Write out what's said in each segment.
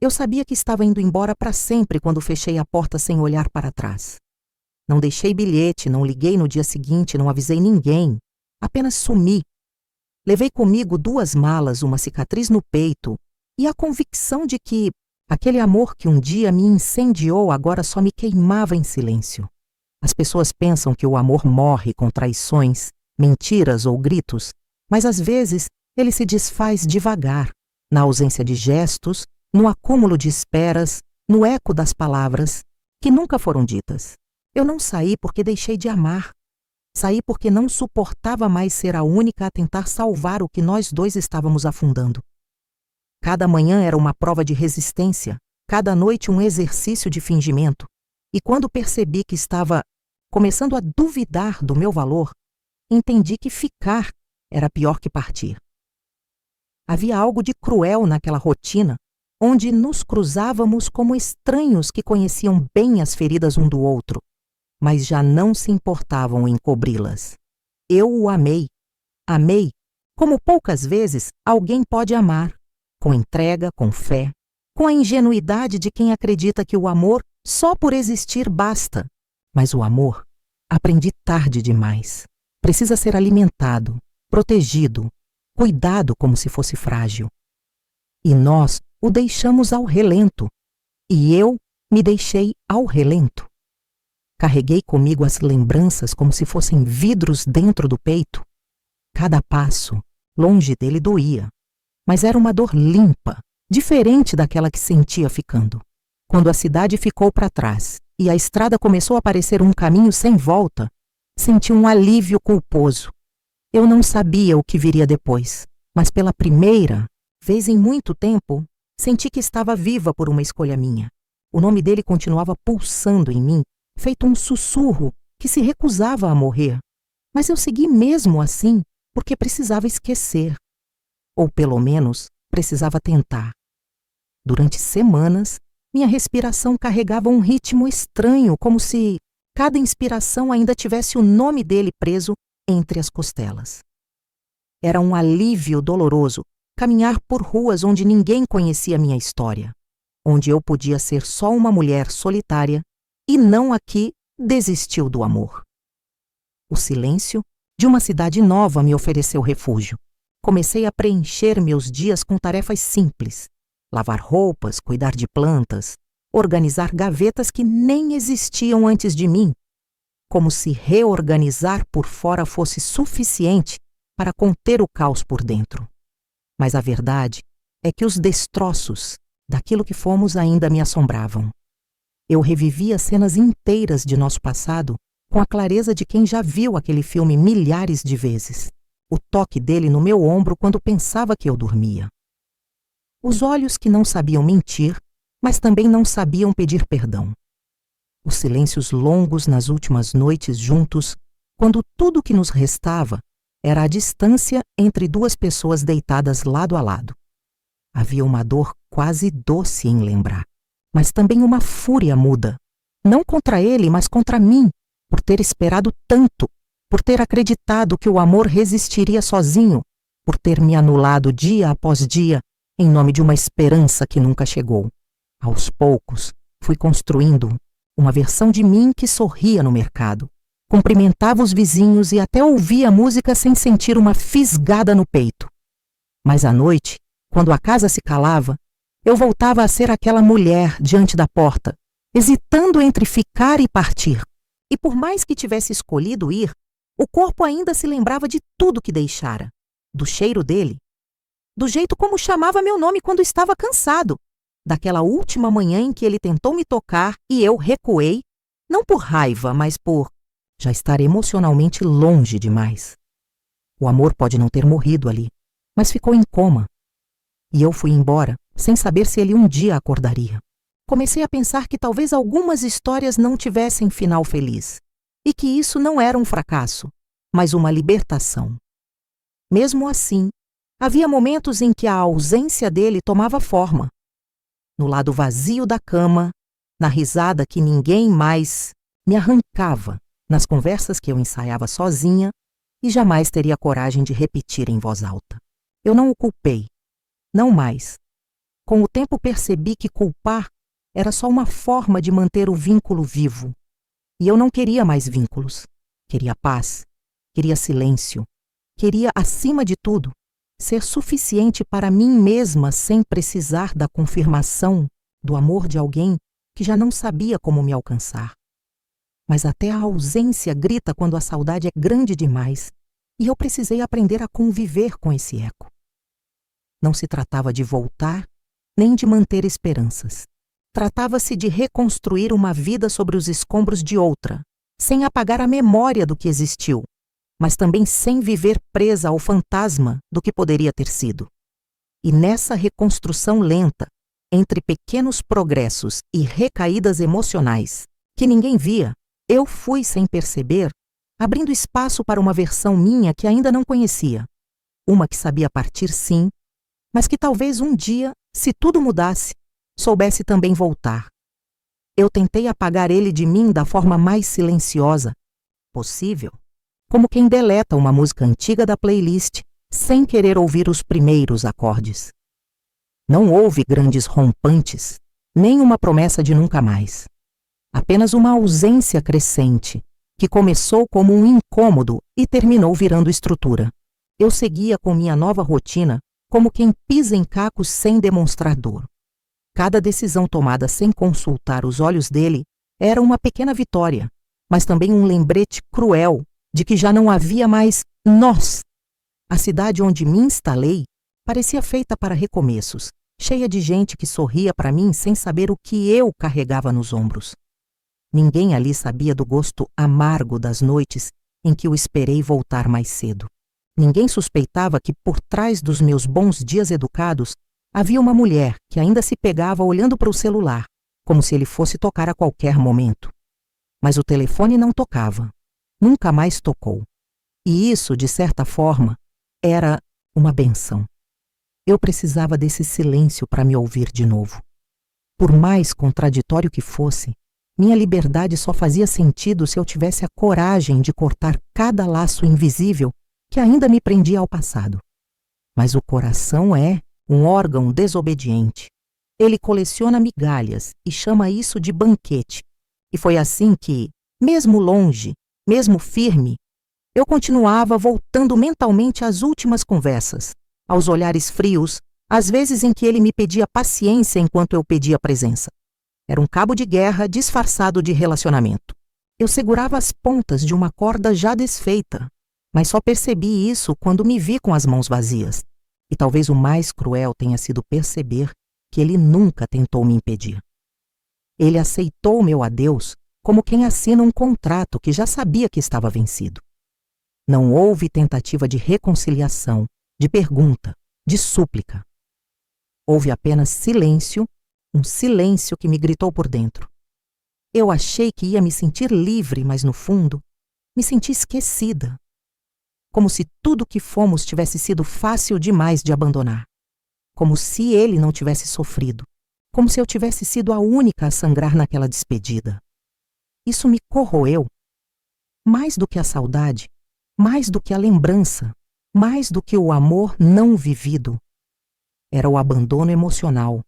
Eu sabia que estava indo embora para sempre quando fechei a porta sem olhar para trás. Não deixei bilhete, não liguei no dia seguinte, não avisei ninguém. Apenas sumi. Levei comigo 2 malas, uma cicatriz no peito e a convicção de que aquele amor que um dia me incendiou agora só me queimava em silêncio. As pessoas pensam que o amor morre com traições, mentiras ou gritos, mas às vezes ele se desfaz devagar, na ausência de gestos, no acúmulo de esperas, no eco das palavras que nunca foram ditas. Eu não saí porque deixei de amar. Saí porque não suportava mais ser a única a tentar salvar o que nós 2 estávamos afundando. Cada manhã era uma prova de resistência, cada noite um exercício de fingimento. E quando percebi que estava começando a duvidar do meu valor, entendi que ficar era pior que partir. Havia algo de cruel naquela rotina, onde nos cruzávamos como estranhos que conheciam bem as feridas um do outro, mas já não se importavam em cobri-las. Eu o amei. Amei como poucas vezes alguém pode amar, com entrega, com fé, com a ingenuidade de quem acredita que o amor só por existir basta. Mas o amor, aprendi tarde demais. Precisa ser alimentado, protegido, cuidado como se fosse frágil. E nós o deixamos ao relento. E eu me deixei ao relento. Carreguei comigo as lembranças como se fossem vidros dentro do peito. Cada passo, longe dele, doía. Mas era uma dor limpa, diferente daquela que sentia ficando. Quando a cidade ficou para trás e a estrada começou a parecer um caminho sem volta, senti um alívio culposo. Eu não sabia o que viria depois, mas pela primeira vez em muito tempo, senti que estava viva por uma escolha minha. O nome dele continuava pulsando em mim, feito um sussurro que se recusava a morrer. Mas eu segui mesmo assim, porque precisava esquecer. Ou pelo menos, precisava tentar. Durante semanas, minha respiração carregava um ritmo estranho, como se cada inspiração ainda tivesse o nome dele preso entre as costelas. Era um alívio doloroso caminhar por ruas onde ninguém conhecia minha história, onde eu podia ser só uma mulher solitária e não a que desistiu do amor. O silêncio de uma cidade nova me ofereceu refúgio. Comecei a preencher meus dias com tarefas simples: lavar roupas, cuidar de plantas, organizar gavetas que nem existiam antes de mim, como se reorganizar por fora fosse suficiente para conter o caos por dentro. Mas a verdade é que os destroços daquilo que fomos ainda me assombravam. Eu revivia cenas inteiras de nosso passado com a clareza de quem já viu aquele filme milhares de vezes. O toque dele no meu ombro quando pensava que eu dormia. Os olhos que não sabiam mentir, mas também não sabiam pedir perdão. Os silêncios longos nas últimas noites juntos, quando tudo que nos restava era a distância entre 2 pessoas deitadas lado a lado. Havia uma dor quase doce em lembrar, mas também uma fúria muda, não contra ele, mas contra mim, por ter esperado tanto, por ter acreditado que o amor resistiria sozinho, por ter me anulado dia após dia em nome de uma esperança que nunca chegou. Aos poucos, fui construindo uma versão de mim que sorria no mercado, cumprimentava os vizinhos e até ouvia música sem sentir uma fisgada no peito. Mas à noite, quando a casa se calava, eu voltava a ser aquela mulher diante da porta, hesitando entre ficar e partir. E por mais que tivesse escolhido ir, o corpo ainda se lembrava de tudo que deixara, do cheiro dele, do jeito como chamava meu nome quando estava cansado, daquela última manhã em que ele tentou me tocar e eu recuei, não por raiva, mas por já estar emocionalmente longe demais. O amor pode não ter morrido ali, mas ficou em coma. E eu fui embora, sem saber se ele um dia acordaria. Comecei a pensar que talvez algumas histórias não tivessem final feliz, e que isso não era um fracasso, mas uma libertação. Mesmo assim, havia momentos em que a ausência dele tomava forma. No lado vazio da cama, na risada que ninguém mais me arrancava, nas conversas que eu ensaiava sozinha e jamais teria coragem de repetir em voz alta. Eu não o culpei, não mais. Com o tempo percebi que culpar era só uma forma de manter o vínculo vivo. E eu não queria mais vínculos. Queria paz, queria silêncio, queria, acima de tudo, ser suficiente para mim mesma sem precisar da confirmação do amor de alguém que já não sabia como me alcançar. Mas até a ausência grita quando a saudade é grande demais, e eu precisei aprender a conviver com esse eco. Não se tratava de voltar, nem de manter esperanças. Tratava-se de reconstruir uma vida sobre os escombros de outra, sem apagar a memória do que existiu, mas também sem viver presa ao fantasma do que poderia ter sido. E nessa reconstrução lenta, entre pequenos progressos e recaídas emocionais, que ninguém via, eu fui, sem perceber, abrindo espaço para uma versão minha que ainda não conhecia. Uma que sabia partir, sim, mas que talvez um dia, se tudo mudasse, soubesse também voltar. Eu tentei apagar ele de mim da forma mais silenciosa possível, como quem deleta uma música antiga da playlist sem querer ouvir os primeiros acordes. Não houve grandes rompantes, nem uma promessa de nunca mais. Apenas uma ausência crescente, que começou como um incômodo e terminou virando estrutura. Eu seguia com minha nova rotina como quem pisa em cacos sem demonstrar dor. Cada decisão tomada sem consultar os olhos dele era uma pequena vitória, mas também um lembrete cruel de que já não havia mais nós. A cidade onde me instalei parecia feita para recomeços, cheia de gente que sorria para mim sem saber o que eu carregava nos ombros. Ninguém ali sabia do gosto amargo das noites em que o esperei voltar mais cedo. Ninguém suspeitava que por trás dos meus bons dias educados havia uma mulher que ainda se pegava olhando para o celular, como se ele fosse tocar a qualquer momento. Mas o telefone não tocava. Nunca mais tocou. E isso, de certa forma, era uma bênção. Eu precisava desse silêncio para me ouvir de novo. Por mais contraditório que fosse, minha liberdade só fazia sentido se eu tivesse a coragem de cortar cada laço invisível que ainda me prendia ao passado. Mas o coração é um órgão desobediente. Ele coleciona migalhas e chama isso de banquete. E foi assim que, mesmo longe, mesmo firme, eu continuava voltando mentalmente às últimas conversas, aos olhares frios, às vezes em que ele me pedia paciência enquanto eu pedia presença. Era um cabo de guerra disfarçado de relacionamento. Eu segurava as pontas de uma corda já desfeita, mas só percebi isso quando me vi com as mãos vazias. E talvez o mais cruel tenha sido perceber que ele nunca tentou me impedir. Ele aceitou meu adeus como quem assina um contrato que já sabia que estava vencido. Não houve tentativa de reconciliação, de pergunta, de súplica. Houve apenas silêncio, um silêncio que me gritou por dentro. Eu achei que ia me sentir livre, mas no fundo, me senti esquecida. Como se tudo que fomos tivesse sido fácil demais de abandonar. Como se ele não tivesse sofrido. Como se eu tivesse sido a única a sangrar naquela despedida. Isso me corroeu. Mais do que a saudade, mais do que a lembrança, mais do que o amor não vivido. Era o abandono emocional,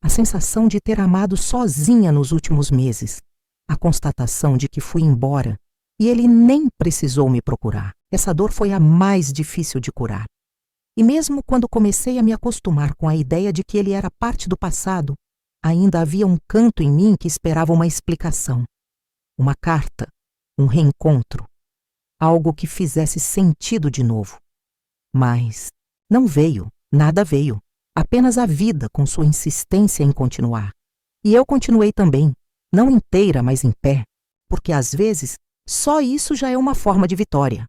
a sensação de ter amado sozinha nos últimos meses, a constatação de que fui embora e ele nem precisou me procurar. Essa dor foi a mais difícil de curar. E mesmo quando comecei a me acostumar com a ideia de que ele era parte do passado, ainda havia um canto em mim que esperava uma explicação. Uma carta, um reencontro, algo que fizesse sentido de novo. Mas não veio, nada veio, apenas a vida com sua insistência em continuar. E eu continuei também, não inteira, mas em pé, porque às vezes só isso já é uma forma de vitória.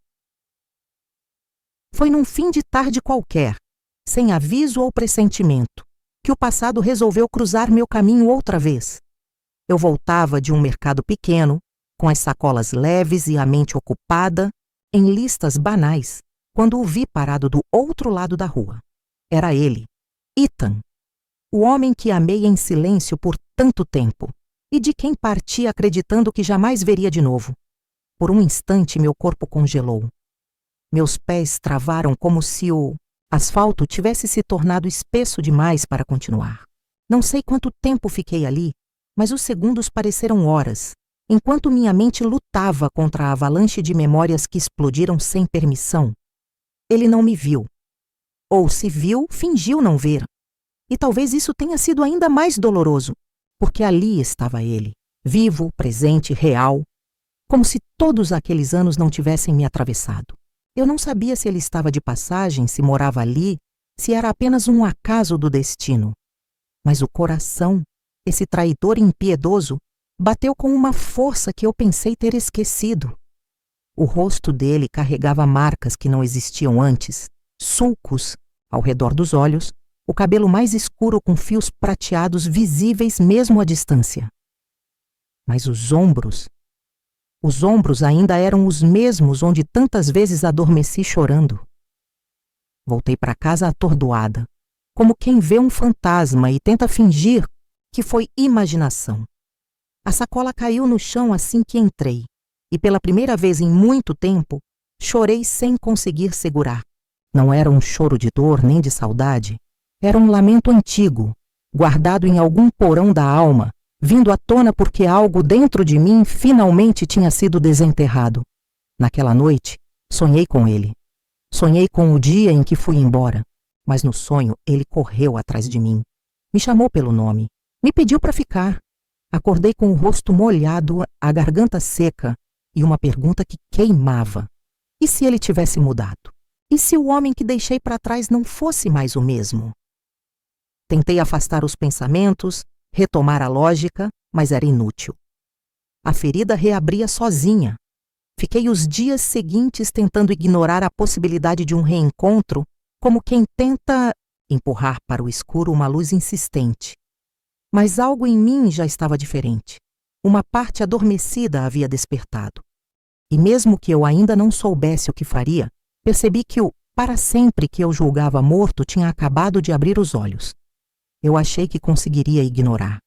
Foi num fim de tarde qualquer, sem aviso ou pressentimento, que o passado resolveu cruzar meu caminho outra vez. Eu voltava de um mercado pequeno, com as sacolas leves e a mente ocupada, em listas banais, quando o vi parado do outro lado da rua. Era ele, Ethan, o homem que amei em silêncio por tanto tempo, e de quem parti acreditando que jamais veria de novo. Por um instante meu corpo congelou. Meus pés travaram como se o asfalto tivesse se tornado espesso demais para continuar. Não sei quanto tempo fiquei ali, mas os segundos pareceram horas, enquanto minha mente lutava contra a avalanche de memórias que explodiram sem permissão. Ele não me viu. Ou, se viu, fingiu não ver. E talvez isso tenha sido ainda mais doloroso, porque ali estava ele, vivo, presente, real, como se todos aqueles anos não tivessem me atravessado. Eu não sabia se ele estava de passagem, se morava ali, se era apenas um acaso do destino. Mas o coração, esse traidor impiedoso, bateu com uma força que eu pensei ter esquecido. O rosto dele carregava marcas que não existiam antes, sulcos ao redor dos olhos, o cabelo mais escuro com fios prateados visíveis mesmo à distância. Mas os ombros ainda eram os mesmos onde tantas vezes adormeci chorando. Voltei para casa atordoada, como quem vê um fantasma e tenta fingir que foi imaginação. A sacola caiu no chão assim que entrei, e pela primeira vez em muito tempo, chorei sem conseguir segurar. Não era um choro de dor nem de saudade, era um lamento antigo, guardado em algum porão da alma, vindo à tona porque algo dentro de mim finalmente tinha sido desenterrado. Naquela noite, sonhei com ele. Sonhei com o dia em que fui embora, mas no sonho ele correu atrás de mim. Me chamou pelo nome, me pediu para ficar. Acordei com o rosto molhado, a garganta seca e uma pergunta que queimava. E se ele tivesse mudado? E se o homem que deixei para trás não fosse mais o mesmo? Tentei afastar os pensamentos, retomar a lógica, mas era inútil. A ferida reabria sozinha. Fiquei os dias seguintes tentando ignorar a possibilidade de um reencontro, como quem tenta empurrar para o escuro uma luz insistente. Mas algo em mim já estava diferente. Uma parte adormecida havia despertado. E mesmo que eu ainda não soubesse o que faria, percebi que o para sempre que eu julgava morto tinha acabado de abrir os olhos. Eu achei que conseguiria ignorar.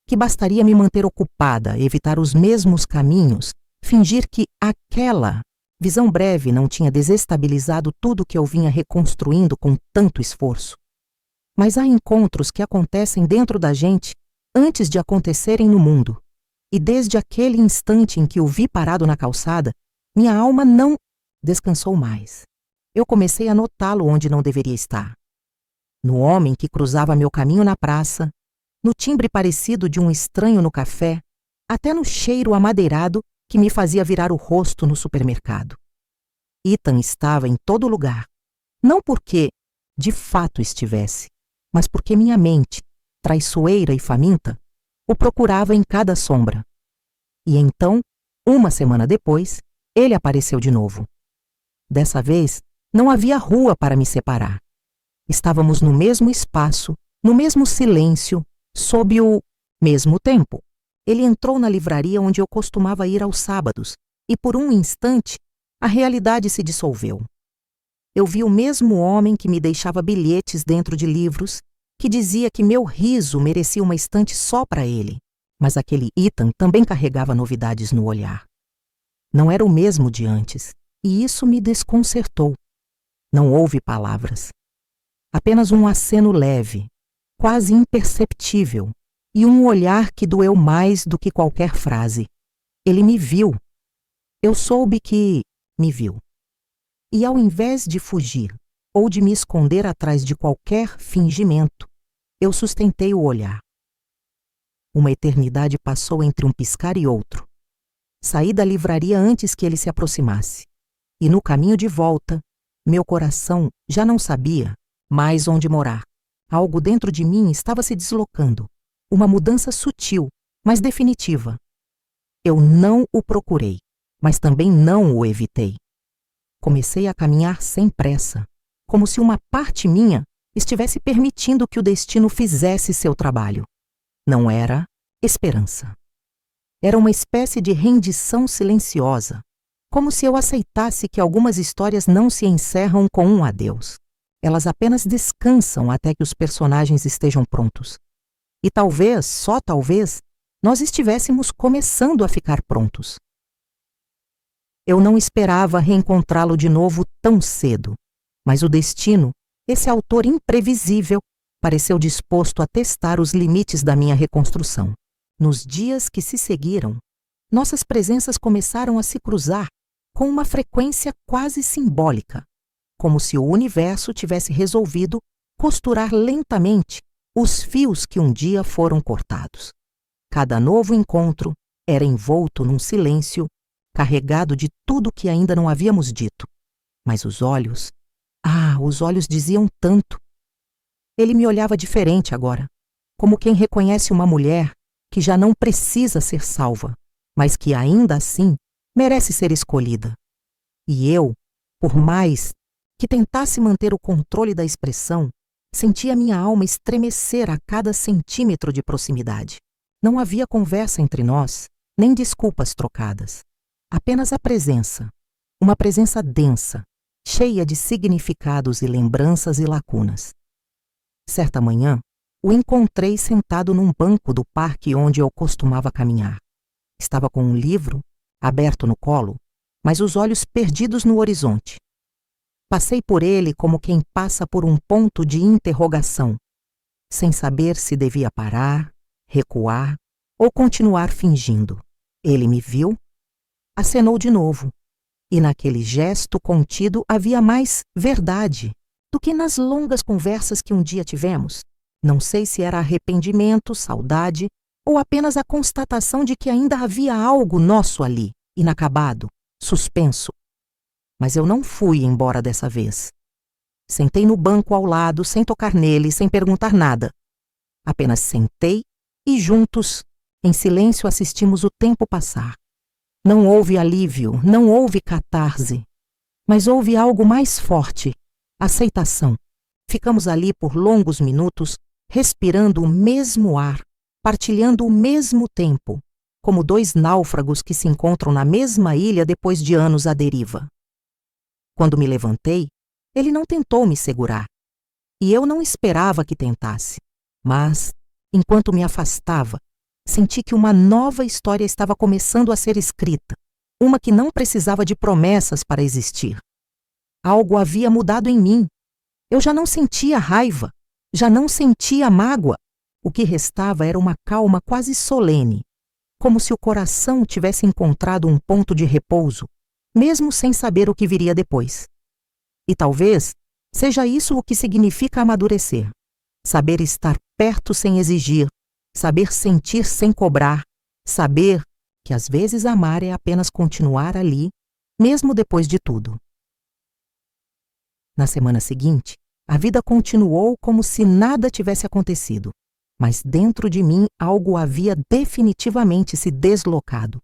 Que bastaria me manter ocupada, evitar os mesmos caminhos, fingir que aquela visão breve não tinha desestabilizado tudo que eu vinha reconstruindo com tanto esforço. Mas há encontros que acontecem dentro da gente antes de acontecerem no mundo. E desde aquele instante em que o vi parado na calçada, minha alma não descansou mais. Eu comecei a notá-lo onde não deveria estar. No homem que cruzava meu caminho na praça, no timbre parecido de um estranho no café, até no cheiro amadeirado que me fazia virar o rosto no supermercado. Ethan estava em todo lugar, não porque de fato estivesse, mas porque minha mente, traiçoeira e faminta, o procurava em cada sombra. E então, uma semana depois, ele apareceu de novo. Dessa vez, não havia rua para me separar. Estávamos no mesmo espaço, no mesmo silêncio, sob o mesmo tempo. Ele entrou na livraria onde eu costumava ir aos sábados, e por um instante, a realidade se dissolveu. Eu vi o mesmo homem que me deixava bilhetes dentro de livros, que dizia que meu riso merecia uma estante só para ele. Mas aquele Ethan também carregava novidades no olhar. Não era o mesmo de antes, e isso me desconcertou. Não houve palavras. Apenas um aceno leve, quase imperceptível, e um olhar que doeu mais do que qualquer frase. Ele me viu. Eu soube que me viu. E ao invés de fugir ou de me esconder atrás de qualquer fingimento, eu sustentei o olhar. Uma eternidade passou entre um piscar e outro. Saí da livraria antes que ele se aproximasse. E no caminho de volta, meu coração já não sabia mais onde morar. Algo dentro de mim estava se deslocando. Uma mudança sutil, mas definitiva. Eu não o procurei, mas também não o evitei. Comecei a caminhar sem pressa, como se uma parte minha estivesse permitindo que o destino fizesse seu trabalho. Não era esperança. Era uma espécie de rendição silenciosa, como se eu aceitasse que algumas histórias não se encerram com um adeus. Elas apenas descansam até que os personagens estejam prontos. E talvez, só talvez, nós estivéssemos começando a ficar prontos. Eu não esperava reencontrá-lo de novo tão cedo, mas o destino, esse autor imprevisível, pareceu disposto a testar os limites da minha reconstrução. Nos dias que se seguiram, nossas presenças começaram a se cruzar com uma frequência quase simbólica, como se o universo tivesse resolvido costurar lentamente os fios que um dia foram cortados. Cada novo encontro era envolto num silêncio carregado de tudo que ainda não havíamos dito. Mas os olhos diziam tanto. Ele me olhava diferente agora, como quem reconhece uma mulher que já não precisa ser salva, mas que ainda assim merece ser escolhida. E eu, por mais que tentasse manter o controle da expressão, sentia minha alma estremecer a cada centímetro de proximidade. Não havia conversa entre nós, nem desculpas trocadas. Apenas a presença, uma presença densa, cheia de significados e lembranças e lacunas. Certa manhã, o encontrei sentado num banco do parque onde eu costumava caminhar. Estava com um livro, aberto no colo, mas os olhos perdidos no horizonte. Passei por ele como quem passa por um ponto de interrogação, sem saber se devia parar, recuar ou continuar fingindo. Ele me viu, acenou de novo, e naquele gesto contido havia mais verdade do que nas longas conversas que um dia tivemos. Não sei se era arrependimento, saudade ou apenas a constatação de que ainda havia algo nosso ali, inacabado, suspenso. Mas eu não fui embora dessa vez. Sentei no banco ao lado, sem tocar nele, sem perguntar nada. Apenas sentei e juntos, em silêncio, assistimos o tempo passar. Não houve alívio, não houve catarse, mas houve algo mais forte, aceitação. Ficamos ali por longos minutos, respirando o mesmo ar, partilhando o mesmo tempo, como dois náufragos que se encontram na mesma ilha depois de anos à deriva. Quando me levantei, ele não tentou me segurar, e eu não esperava que tentasse, mas, enquanto me afastava, senti que uma nova história estava começando a ser escrita, uma que não precisava de promessas para existir. Algo havia mudado em mim. Eu já não sentia raiva, já não sentia mágoa. O que restava era uma calma quase solene, como se o coração tivesse encontrado um ponto de repouso, mesmo sem saber o que viria depois. E talvez seja isso o que significa amadurecer. Saber estar perto sem exigir, saber sentir sem cobrar, saber que às vezes amar é apenas continuar ali, mesmo depois de tudo. Na semana seguinte, a vida continuou como se nada tivesse acontecido, mas dentro de mim algo havia definitivamente se deslocado.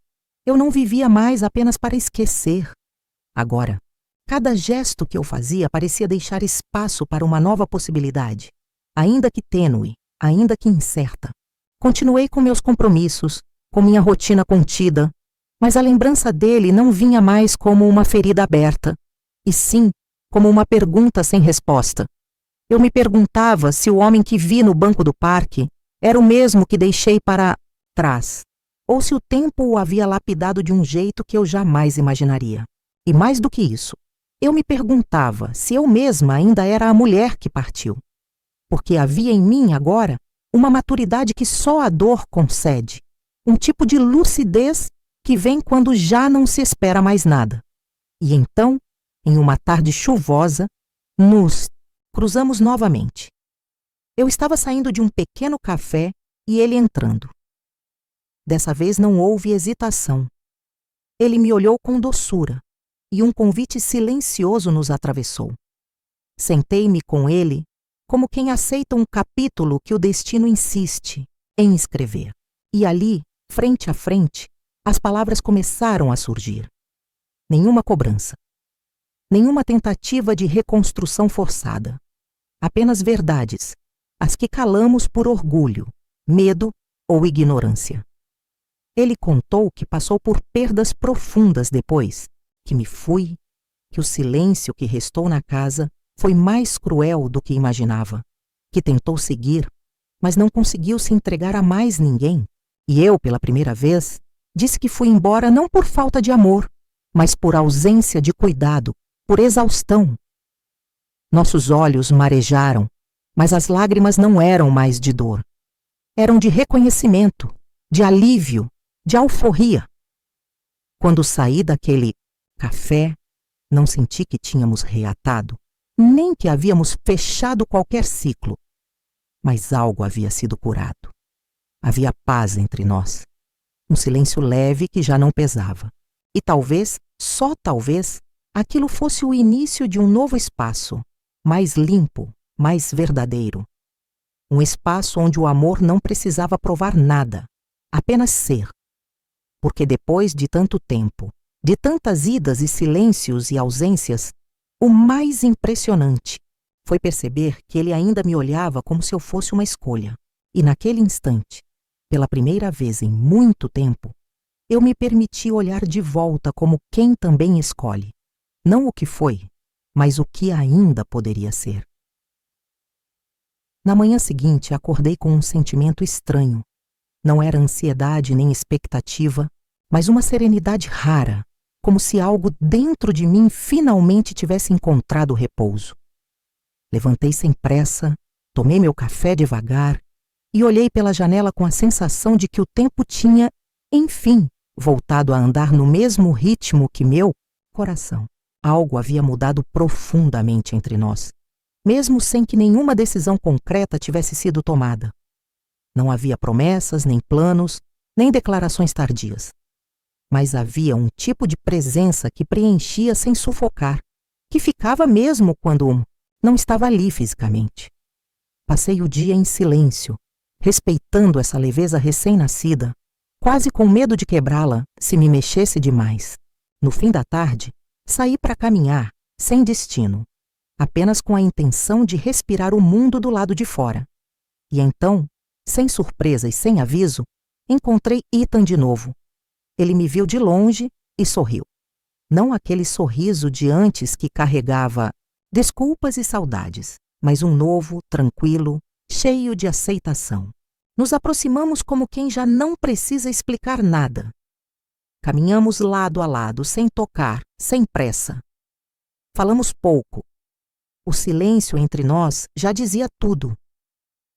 Eu não vivia mais apenas para esquecer. Agora, cada gesto que eu fazia parecia deixar espaço para uma nova possibilidade, ainda que tênue, ainda que incerta. Continuei com meus compromissos, com minha rotina contida, mas a lembrança dele não vinha mais como uma ferida aberta, e sim como uma pergunta sem resposta. Eu me perguntava se o homem que vi no banco do parque era o mesmo que deixei para trás, ou se o tempo o havia lapidado de um jeito que eu jamais imaginaria. E mais do que isso, eu me perguntava se eu mesma ainda era a mulher que partiu, porque havia em mim agora uma maturidade que só a dor concede, um tipo de lucidez que vem quando já não se espera mais nada. E então, em uma tarde chuvosa, nos cruzamos novamente. Eu estava saindo de um pequeno café e ele entrando. Dessa vez não houve hesitação. Ele me olhou com doçura e um convite silencioso nos atravessou. Sentei-me com ele como quem aceita um capítulo que o destino insiste em escrever. E ali, frente a frente, as palavras começaram a surgir. Nenhuma cobrança. Nenhuma tentativa de reconstrução forçada. Apenas verdades, as que calamos por orgulho, medo ou ignorância. Ele contou que passou por perdas profundas depois, que me fui, que o silêncio que restou na casa foi mais cruel do que imaginava, que tentou seguir, mas não conseguiu se entregar a mais ninguém. E eu, pela primeira vez, disse que fui embora não por falta de amor, mas por ausência de cuidado, por exaustão. Nossos olhos marejaram, Mas as lágrimas não eram mais de dor. Eram de reconhecimento, de alívio, de alforria. Quando saí daquele café, não senti que tínhamos reatado, nem que havíamos fechado qualquer ciclo. Mas algo havia sido curado. Havia paz entre nós. Um silêncio leve que já não pesava. E talvez, só talvez, aquilo fosse o início de um novo espaço, mais limpo, mais verdadeiro. Um espaço onde o amor não precisava provar nada, apenas ser. Porque depois de tanto tempo, de tantas idas e silêncios e ausências, o mais impressionante foi perceber que ele ainda me olhava como se eu fosse uma escolha. E naquele instante, pela primeira vez em muito tempo, eu me permiti olhar de volta como quem também escolhe. Não o que foi, mas o que ainda poderia ser. Na manhã seguinte, acordei com um sentimento estranho. Não era ansiedade nem expectativa, mas uma serenidade rara, como se algo dentro de mim finalmente tivesse encontrado repouso. Levantei sem pressa, tomei meu café devagar e olhei pela janela com a sensação de que o tempo tinha, enfim, voltado a andar no mesmo ritmo que meu coração. Algo havia mudado profundamente entre nós, mesmo sem que nenhuma decisão concreta tivesse sido tomada. Não havia promessas, nem planos, nem declarações tardias. Mas havia um tipo de presença que preenchia sem sufocar, que ficava mesmo quando não estava ali fisicamente. Passei o dia em silêncio, respeitando essa leveza recém-nascida, quase com medo de quebrá-la se me mexesse demais. No fim da tarde, saí para caminhar, sem destino, apenas com a intenção de respirar o mundo do lado de fora. E então, sem surpresa e sem aviso, encontrei Ethan de novo. Ele me viu de longe e sorriu. Não aquele sorriso de antes que carregava desculpas e saudades, mas um novo, tranquilo, cheio de aceitação. Nos aproximamos como quem já não precisa explicar nada. Caminhamos lado a lado, sem tocar, sem pressa. Falamos pouco. O silêncio entre nós já dizia tudo.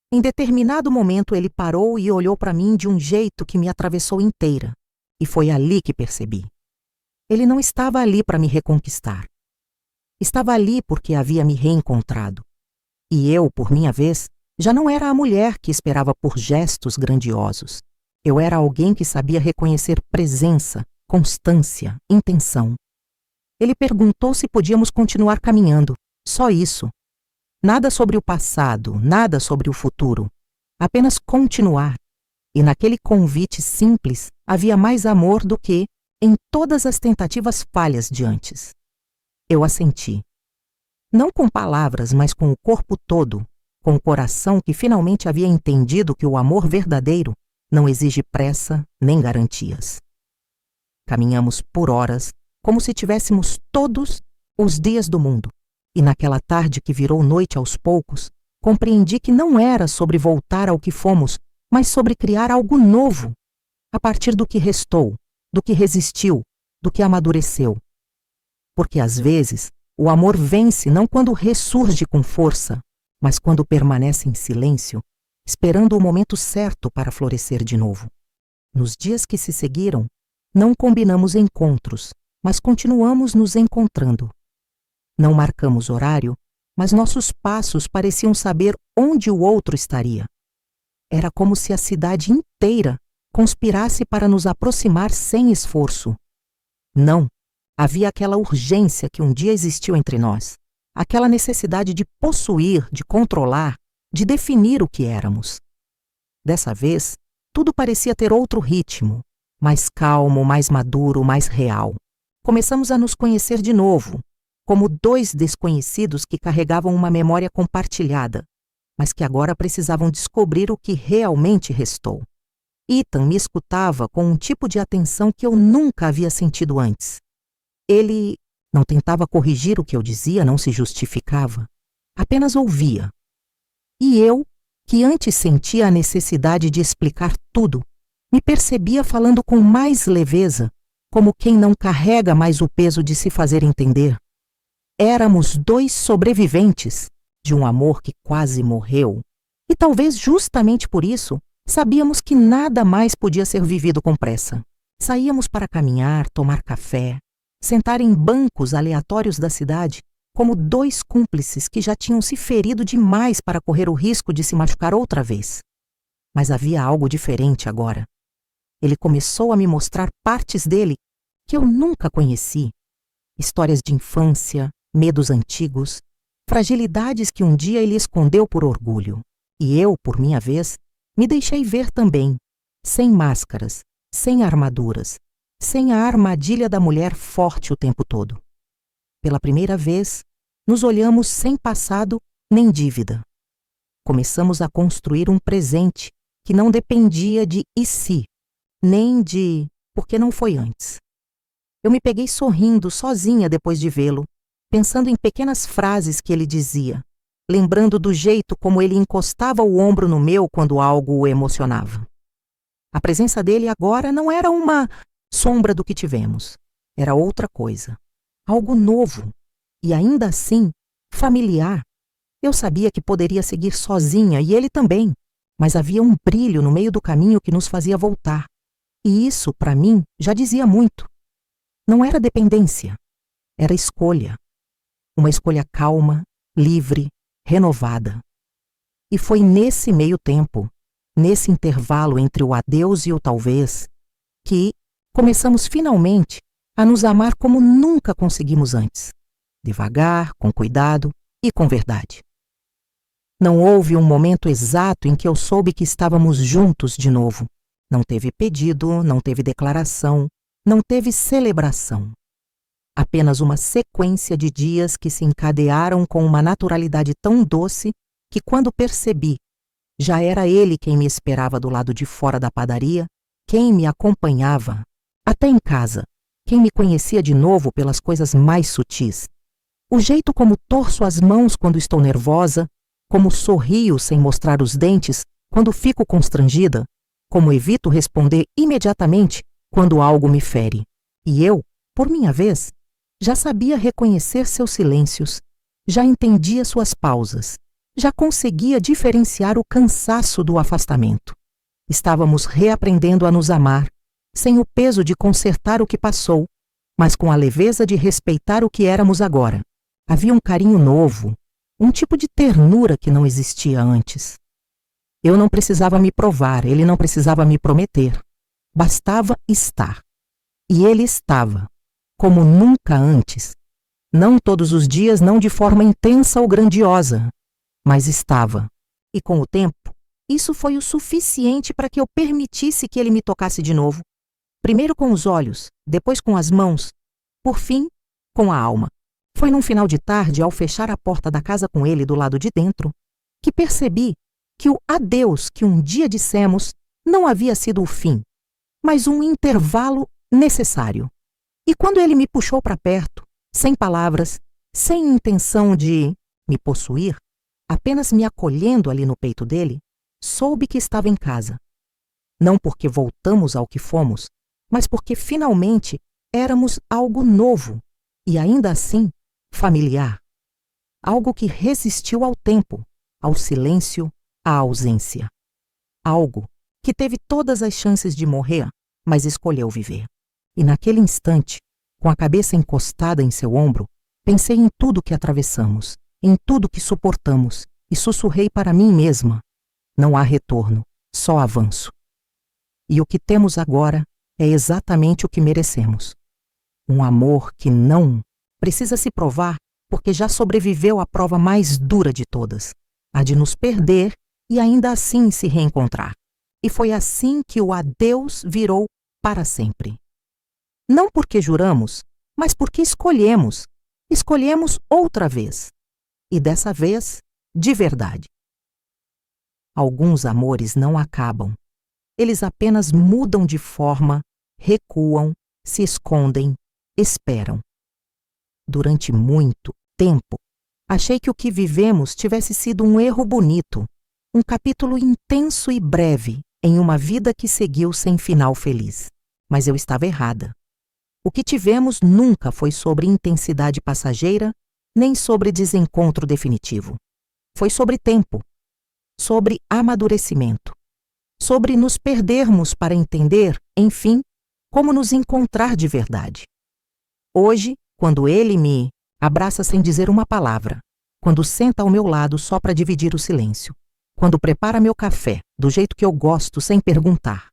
Em determinado momento ele parou e olhou para mim de um jeito que me atravessou inteira. E foi ali que percebi. Ele não estava ali para me reconquistar. Estava ali porque havia me reencontrado. E eu, por minha vez, já não era a mulher que esperava por gestos grandiosos. Eu era alguém que sabia reconhecer presença, constância, intenção. Ele perguntou se podíamos continuar caminhando. Só isso. Nada sobre o passado, nada sobre o futuro. Apenas continuar. E naquele convite simples havia mais amor do que em todas as tentativas falhas de antes. Eu assenti. Não com palavras, mas com o corpo todo, com o coração que finalmente havia entendido que o amor verdadeiro não exige pressa nem garantias. Caminhamos por horas, como se tivéssemos todos os dias do mundo. E naquela tarde que virou noite aos poucos, compreendi que não era sobre voltar ao que fomos, mas sobre criar algo novo, a partir do que restou, do que resistiu, do que amadureceu. Porque às vezes o amor vence não quando ressurge com força, mas quando permanece em silêncio, esperando o momento certo para florescer de novo. Nos dias que se seguiram, não combinamos encontros, mas continuamos nos encontrando. Não marcamos horário, mas nossos passos pareciam saber onde o outro estaria. Era como se a cidade inteira conspirasse para nos aproximar sem esforço. Não, havia aquela urgência que um dia existiu entre nós, aquela necessidade de possuir, de controlar, de definir o que éramos. Dessa vez, tudo parecia ter outro ritmo, mais calmo, mais maduro, mais real. Começamos a nos conhecer de novo, como dois desconhecidos que carregavam uma memória compartilhada, mas que agora precisavam descobrir o que realmente restou. Ethan me escutava com um tipo de atenção que eu nunca havia sentido antes. Ele não tentava corrigir o que eu dizia, não se justificava, apenas ouvia. E eu, que antes sentia a necessidade de explicar tudo, me percebia falando com mais leveza, como quem não carrega mais o peso de se fazer entender. Éramos dois sobreviventes, de um amor que quase morreu, e talvez justamente por isso sabíamos que nada mais podia ser vivido com pressa. Saíamos para caminhar, tomar café, sentar em bancos aleatórios da cidade, como dois cúmplices que já tinham se ferido demais para correr o risco de se machucar outra vez. Mas havia algo diferente agora. Ele começou a me mostrar partes dele que eu nunca conheci. Histórias de infância, medos antigos, fragilidades que um dia ele escondeu por orgulho. E eu, por minha vez, me deixei ver também, sem máscaras, sem armaduras, sem a armadilha da mulher forte o tempo todo. Pela primeira vez, nos olhamos sem passado nem dívida. Começamos a construir um presente que não dependia de e se, nem de porque não foi antes. Eu me peguei sorrindo sozinha depois de vê-lo, pensando em pequenas frases que ele dizia, lembrando do jeito como ele encostava o ombro no meu quando algo o emocionava. A presença dele agora não era uma sombra do que tivemos, era outra coisa, algo novo e ainda assim familiar. Eu sabia que poderia seguir sozinha e ele também, mas havia um brilho no meio do caminho que nos fazia voltar. E isso, para mim, já dizia muito. Não era dependência, era escolha. Uma escolha calma, livre, renovada. E foi nesse meio tempo, nesse intervalo entre o adeus e o talvez, que começamos finalmente a nos amar como nunca conseguimos antes. Devagar, com cuidado e com verdade. Não houve um momento exato em que eu soube que estávamos juntos de novo. Não teve pedido, não teve declaração, não teve celebração. Apenas uma sequência de dias que se encadearam com uma naturalidade tão doce que, quando percebi, já era ele quem me esperava do lado de fora da padaria, quem me acompanhava, até em casa, quem me conhecia de novo pelas coisas mais sutis. O jeito como torço as mãos quando estou nervosa, como sorrio sem mostrar os dentes quando fico constrangida, como evito responder imediatamente quando algo me fere. E eu, por minha vez, já sabia reconhecer seus silêncios, já entendia suas pausas, já conseguia diferenciar o cansaço do afastamento. Estávamos reaprendendo a nos amar, sem o peso de consertar o que passou, mas com a leveza de respeitar o que éramos agora. Havia um carinho novo, um tipo de ternura que não existia antes. Eu não precisava me provar, ele não precisava me prometer. Bastava estar. E ele estava, como nunca antes. Não todos os dias, não de forma intensa ou grandiosa, mas estava. E com o tempo, isso foi o suficiente para que eu permitisse que ele me tocasse de novo. Primeiro com os olhos, depois com as mãos, por fim, com a alma. Foi num final de tarde, ao fechar a porta da casa com ele do lado de dentro, que percebi que o adeus que um dia dissemos não havia sido o fim, mas um intervalo necessário. E quando ele me puxou para perto, sem palavras, sem intenção de me possuir, apenas me acolhendo ali no peito dele, soube que estava em casa. Não porque voltamos ao que fomos, mas porque finalmente éramos algo novo e ainda assim familiar. Algo que resistiu ao tempo, ao silêncio, à ausência. Algo que teve todas as chances de morrer, mas escolheu viver. E naquele instante, com a cabeça encostada em seu ombro, pensei em tudo que atravessamos, em tudo que suportamos, e sussurrei para mim mesma: não há retorno, só avanço. E o que temos agora é exatamente o que merecemos. Um amor que não precisa se provar porque já sobreviveu à prova mais dura de todas, a de nos perder e ainda assim se reencontrar. E foi assim que o adeus virou para sempre. Não porque juramos, mas porque escolhemos. Escolhemos outra vez. E dessa vez, de verdade. Alguns amores não acabam. Eles apenas mudam de forma, recuam, se escondem, esperam. Durante muito tempo, achei que o que vivemos tivesse sido um erro bonito, um capítulo intenso e breve em uma vida que seguiu sem final feliz. Mas eu estava errada. O que tivemos nunca foi sobre intensidade passageira, nem sobre desencontro definitivo. Foi sobre tempo, sobre amadurecimento, sobre nos perdermos para entender, enfim, como nos encontrar de verdade. Hoje, quando ele me abraça sem dizer uma palavra, quando senta ao meu lado só para dividir o silêncio, quando prepara meu café do jeito que eu gosto sem perguntar,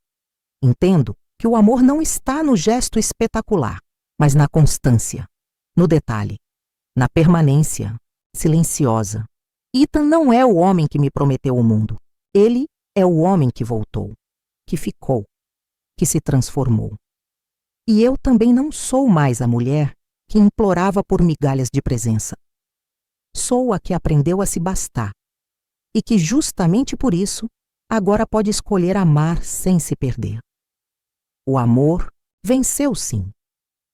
entendo que o amor não está no gesto espetacular, mas na constância, no detalhe, na permanência silenciosa. Ethan não é o homem que me prometeu o mundo. Ele é o homem que voltou, que ficou, que se transformou. E eu também não sou mais a mulher que implorava por migalhas de presença. Sou a que aprendeu a se bastar e que, justamente por isso, agora pode escolher amar sem se perder. O amor venceu, sim,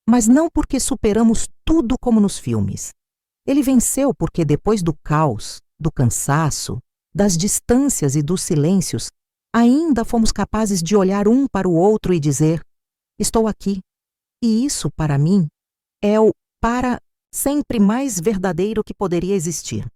mas não porque superamos tudo como nos filmes. Ele venceu porque, depois do caos, do cansaço, das distâncias e dos silêncios, ainda fomos capazes de olhar um para o outro e dizer: estou aqui. E isso, para mim, é o para sempre mais verdadeiro que poderia existir.